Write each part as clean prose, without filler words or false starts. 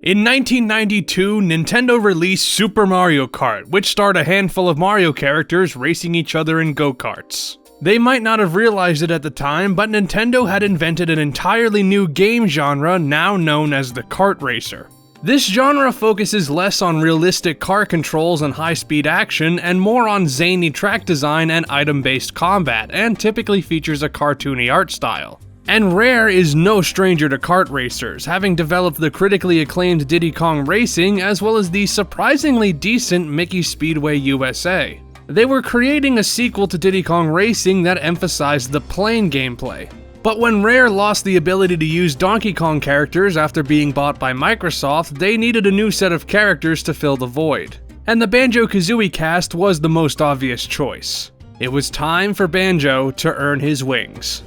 In 1992, Nintendo released Super Mario Kart, which starred a handful of Mario characters racing each other in go-karts. They might not have realized it at the time, but Nintendo had invented an entirely new game genre now known as the kart racer. This genre focuses less on realistic car controls and high-speed action, and more on zany track design and item-based combat, and typically features a cartoony art style. And Rare is no stranger to kart racers, having developed the critically acclaimed Diddy Kong Racing as well as the surprisingly decent Mickey Speedway USA. They were creating a sequel to Diddy Kong Racing that emphasized the plane gameplay. But when Rare lost the ability to use Donkey Kong characters after being bought by Microsoft, they needed a new set of characters to fill the void. And the Banjo-Kazooie cast was the most obvious choice. It was time for Banjo to earn his wings.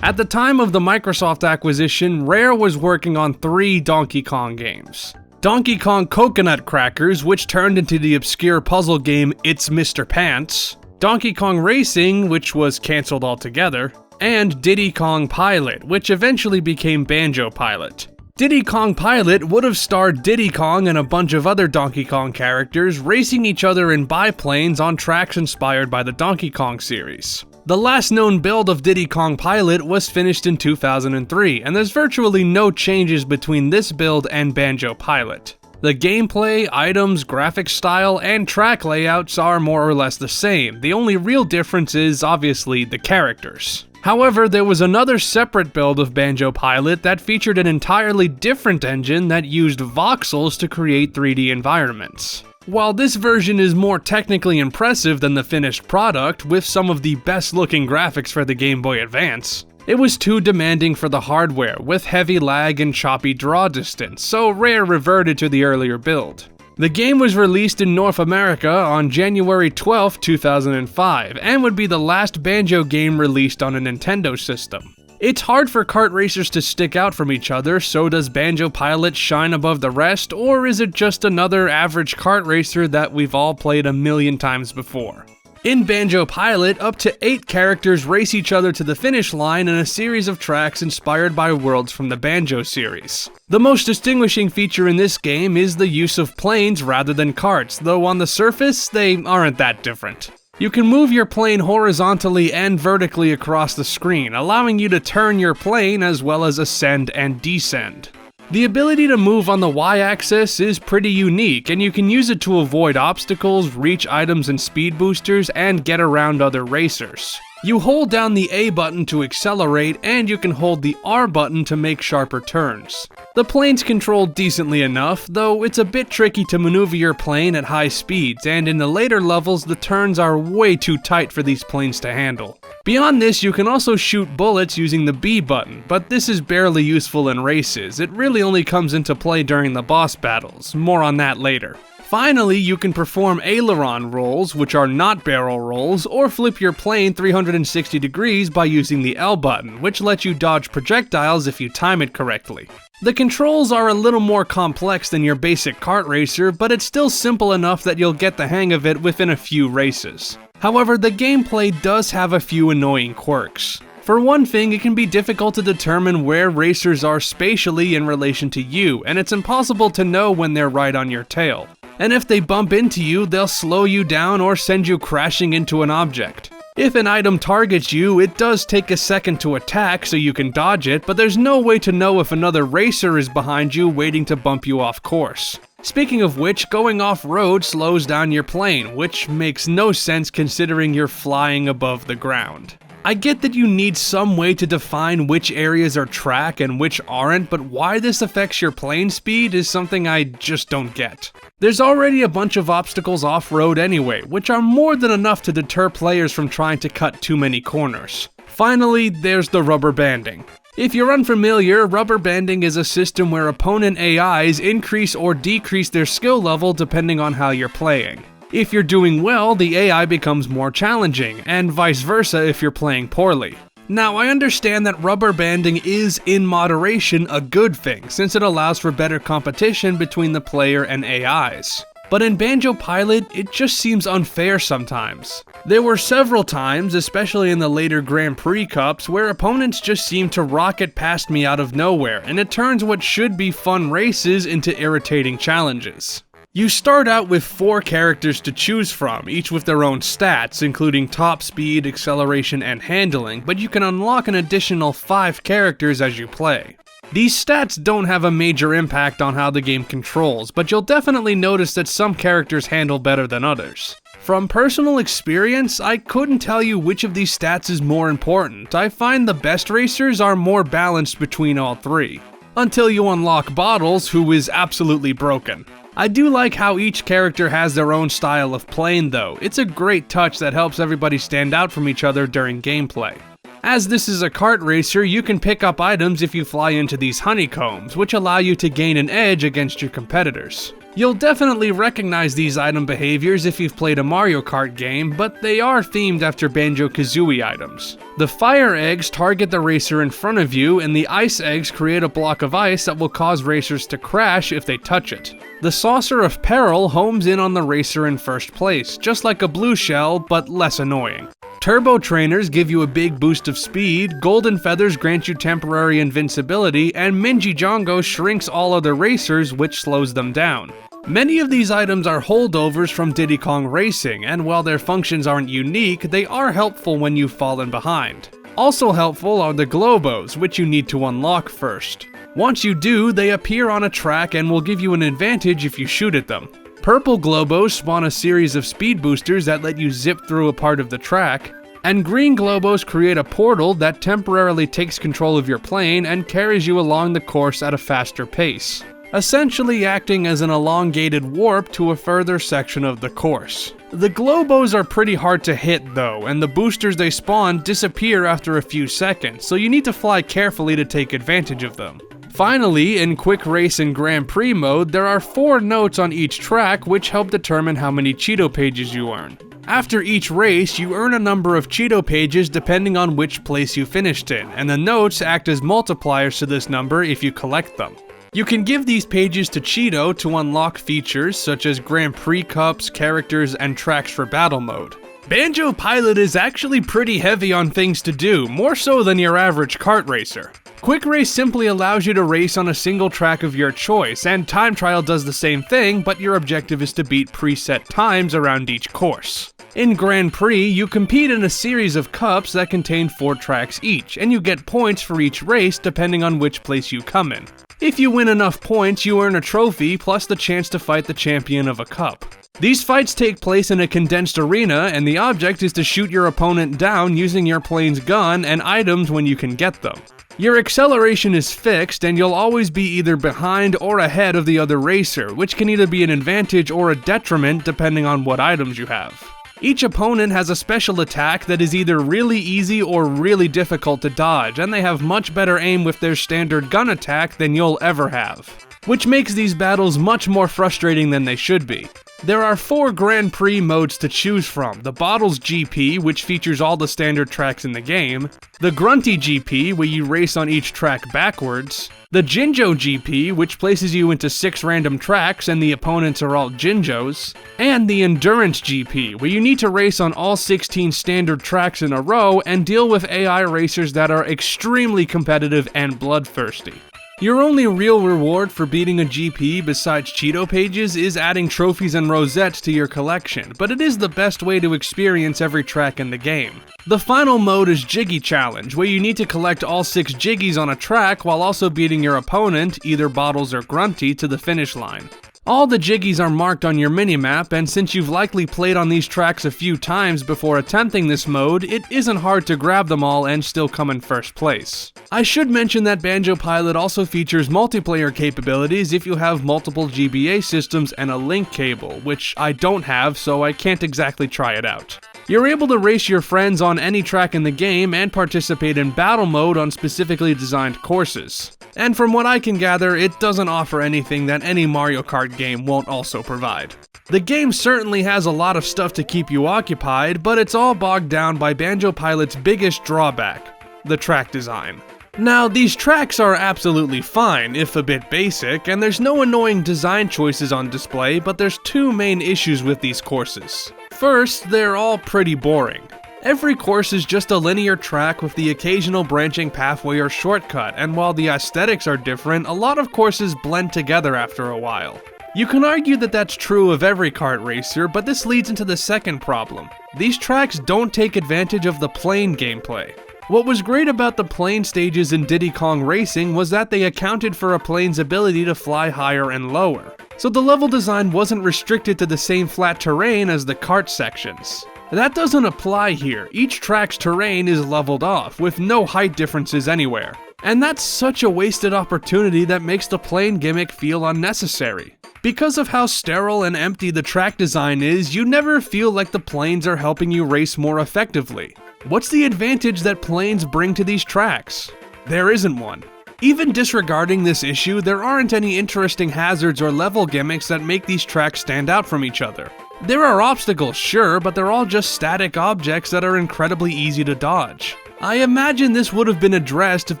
At the time of the Microsoft acquisition, Rare was working on 3 Donkey Kong games. Donkey Kong Coconut Crackers, which turned into the obscure puzzle game It's Mr. Pants, Donkey Kong Racing, which was cancelled altogether, and Diddy Kong Pilot, which eventually became Banjo Pilot. Diddy Kong Pilot would have starred Diddy Kong and a bunch of other Donkey Kong characters racing each other in biplanes on tracks inspired by the Donkey Kong series. The last known build of Diddy Kong Pilot was finished in 2003, and there's virtually no changes between this build and Banjo Pilot. The gameplay, items, graphic style, and track layouts are more or less the same. The only real difference is, obviously, the characters. However, there was another separate build of Banjo Pilot that featured an entirely different engine that used voxels to create 3D environments. While this version is more technically impressive than the finished product, with some of the best looking graphics for the Game Boy Advance, it was too demanding for the hardware, with heavy lag and choppy draw distance, so Rare reverted to the earlier build. The game was released in North America on January 12, 2005, and would be the last Banjo game released on a Nintendo system. It's hard for kart racers to stick out from each other, so does Banjo Pilot shine above the rest, or is it just another average kart racer that we've all played a million times before? In Banjo Pilot, up to 8 characters race each other to the finish line in a series of tracks inspired by worlds from the Banjo series. The most distinguishing feature in this game is the use of planes rather than karts, though on the surface, they aren't that different. You can move your plane horizontally and vertically across the screen, allowing you to turn your plane as well as ascend and descend. The ability to move on the Y-axis is pretty unique, and you can use it to avoid obstacles, reach items and speed boosters, and get around other racers. You hold down the A button to accelerate, and you can hold the R button to make sharper turns. The plane's controlled decently enough, though it's a bit tricky to maneuver your plane at high speeds, and in the later levels the turns are way too tight for these planes to handle. Beyond this, you can also shoot bullets using the B button, but this is barely useful in races. It really only comes into play during the boss battles, more on that later. Finally, you can perform aileron rolls, which are not barrel rolls, or flip your plane 360 degrees by using the L button, which lets you dodge projectiles if you time it correctly. The controls are a little more complex than your basic kart racer, but it's still simple enough that you'll get the hang of it within a few races. However, the gameplay does have a few annoying quirks. For one thing, it can be difficult to determine where racers are spatially in relation to you, and it's impossible to know when they're right on your tail. And if they bump into you, they'll slow you down or send you crashing into an object. If an item targets you, it does take a second to attack so you can dodge it, but there's no way to know if another racer is behind you waiting to bump you off course. Speaking of which, going off-road slows down your plane, which makes no sense considering you're flying above the ground. I get that you need some way to define which areas are track and which aren't, but why this affects your plane speed is something I just don't get. There's already a bunch of obstacles off-road anyway, which are more than enough to deter players from trying to cut too many corners. Finally, there's the rubber banding. If you're unfamiliar, rubber banding is a system where opponent AIs increase or decrease their skill level depending on how you're playing. If you're doing well, the AI becomes more challenging, and vice versa if you're playing poorly. Now, I understand that rubber banding is, in moderation, a good thing, since it allows for better competition between the player and AIs. But in Banjo Pilot, it just seems unfair sometimes. There were several times, especially in the later Grand Prix Cups, where opponents just seemed to rocket past me out of nowhere, and it turns what should be fun races into irritating challenges. You start out with 4 characters to choose from, each with their own stats, including top speed, acceleration, and handling, but you can unlock an additional 5 characters as you play. These stats don't have a major impact on how the game controls, but you'll definitely notice that some characters handle better than others. From personal experience, I couldn't tell you which of these stats is more important. I find the best racers are more balanced between all 3. Until you unlock Bottles, who is absolutely broken. I do like how each character has their own style of playing though. It's a great touch that helps everybody stand out from each other during gameplay. As this is a kart racer, you can pick up items if you fly into these honeycombs, which allow you to gain an edge against your competitors. You'll definitely recognize these item behaviors if you've played a Mario Kart game, but they are themed after Banjo-Kazooie items. The fire eggs target the racer in front of you, and the ice eggs create a block of ice that will cause racers to crash if they touch it. The Saucer of Peril homes in on the racer in first place, just like a blue shell, but less annoying. Turbo Trainers give you a big boost of speed, Golden Feathers grant you temporary invincibility, and Minji Jongo shrinks all other racers, which slows them down. Many of these items are holdovers from Diddy Kong Racing, and while their functions aren't unique, they are helpful when you've fallen behind. Also helpful are the Globos, which you need to unlock first. Once you do, they appear on a track and will give you an advantage if you shoot at them. Purple Globos spawn a series of speed boosters that let you zip through a part of the track, and green Globos create a portal that temporarily takes control of your plane and carries you along the course at a faster pace, essentially acting as an elongated warp to a further section of the course. The Globos are pretty hard to hit though, and the boosters they spawn disappear after a few seconds, so you need to fly carefully to take advantage of them. Finally, in Quick Race and Grand Prix mode, there are 4 notes on each track which help determine how many Cheeto pages you earn. After each race, you earn a number of Cheeto pages depending on which place you finished in, and the notes act as multipliers to this number if you collect them. You can give these pages to Cheeto to unlock features such as Grand Prix Cups, characters, and tracks for battle mode. Banjo Pilot is actually pretty heavy on things to do, more so than your average kart racer. Quick Race simply allows you to race on a single track of your choice, and Time Trial does the same thing, but your objective is to beat preset times around each course. In Grand Prix, you compete in a series of cups that contain 4 tracks each, and you get points for each race depending on which place you come in. If you win enough points, you earn a trophy plus the chance to fight the champion of a cup. These fights take place in a condensed arena, and the object is to shoot your opponent down using your plane's gun and items when you can get them. Your acceleration is fixed, and you'll always be either behind or ahead of the other racer, which can either be an advantage or a detriment depending on what items you have. Each opponent has a special attack that is either really easy or really difficult to dodge, and they have much better aim with their standard gun attack than you'll ever have, which makes these battles much more frustrating than they should be. There are 4 Grand Prix modes to choose from: the Bottles GP, which features all the standard tracks in the game, the Grunty GP, where you race on each track backwards, the Jinjo GP, which places you into 6 random tracks and the opponents are all Jinjos, and the Endurance GP, where you need to race on all 16 standard tracks in a row and deal with AI racers that are extremely competitive and bloodthirsty. Your only real reward for beating a GP besides Cheeto pages is adding trophies and rosettes to your collection, but it is the best way to experience every track in the game. The final mode is Jiggy Challenge, where you need to collect all 6 Jiggies on a track while also beating your opponent, either Bottles or Grunty, to the finish line. All the Jiggies are marked on your minimap, and since you've likely played on these tracks a few times before attempting this mode, it isn't hard to grab them all and still come in first place. I should mention that Banjo Pilot also features multiplayer capabilities if you have multiple GBA systems and a link cable, which I don't have, so I can't exactly try it out. You're able to race your friends on any track in the game and participate in battle mode on specifically designed courses. And from what I can gather, it doesn't offer anything that any Mario Kart game won't also provide. The game certainly has a lot of stuff to keep you occupied, but it's all bogged down by Banjo Pilot's biggest drawback: the track design. Now, these tracks are absolutely fine, if a bit basic, and there's no annoying design choices on display, but there's two main issues with these courses. First, they're all pretty boring. Every course is just a linear track with the occasional branching pathway or shortcut, and while the aesthetics are different, a lot of courses blend together after a while. You can argue that that's true of every kart racer, but this leads into the second problem. These tracks don't take advantage of the plane gameplay. What was great about the plane stages in Diddy Kong Racing was that they accounted for a plane's ability to fly higher and lower. So the level design wasn't restricted to the same flat terrain as the kart sections. That doesn't apply here. Each track's terrain is leveled off, with no height differences anywhere. And that's such a wasted opportunity that makes the plane gimmick feel unnecessary. Because of how sterile and empty the track design is, you never feel like the planes are helping you race more effectively. What's the advantage that planes bring to these tracks? There isn't one. Even disregarding this issue, there aren't any interesting hazards or level gimmicks that make these tracks stand out from each other. There are obstacles, sure, but they're all just static objects that are incredibly easy to dodge. I imagine this would have been addressed if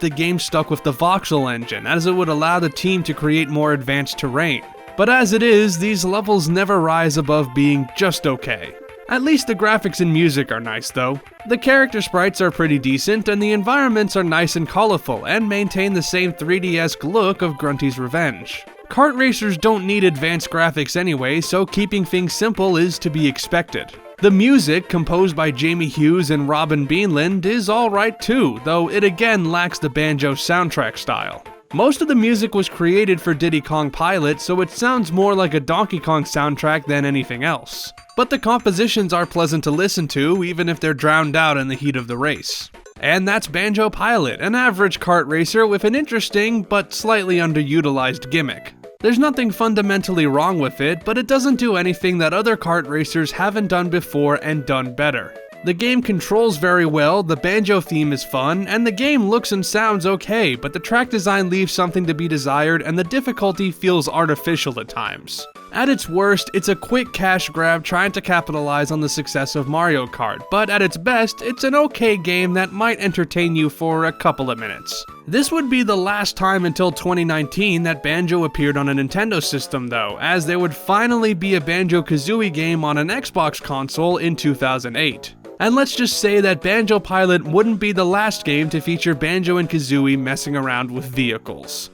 the game stuck with the voxel engine, as it would allow the team to create more advanced terrain. But as it is, these levels never rise above being just okay. At least the graphics and music are nice though. The character sprites are pretty decent, and the environments are nice and colorful, and maintain the same 3D-esque look of Grunty's Revenge. Kart racers don't need advanced graphics anyway, so keeping things simple is to be expected. The music, composed by Jamie Hughes and Robin Beanland, is alright too, though it again lacks the banjo soundtrack style. Most of the music was created for Diddy Kong Pilot, so it sounds more like a Donkey Kong soundtrack than anything else. But the compositions are pleasant to listen to, even if they're drowned out in the heat of the race. And that's Banjo Pilot, an average kart racer with an interesting but slightly underutilized gimmick. There's nothing fundamentally wrong with it, but it doesn't do anything that other kart racers haven't done before and done better. The game controls very well, the banjo theme is fun, and the game looks and sounds okay, but the track design leaves something to be desired and the difficulty feels artificial at times. At its worst, it's a quick cash grab trying to capitalize on the success of Mario Kart, but at its best, it's an okay game that might entertain you for a couple of minutes. This would be the last time until 2019 that Banjo appeared on a Nintendo system though, as there would finally be a Banjo-Kazooie game on an Xbox console in 2008. And let's just say that Banjo Pilot wouldn't be the last game to feature Banjo and Kazooie messing around with vehicles.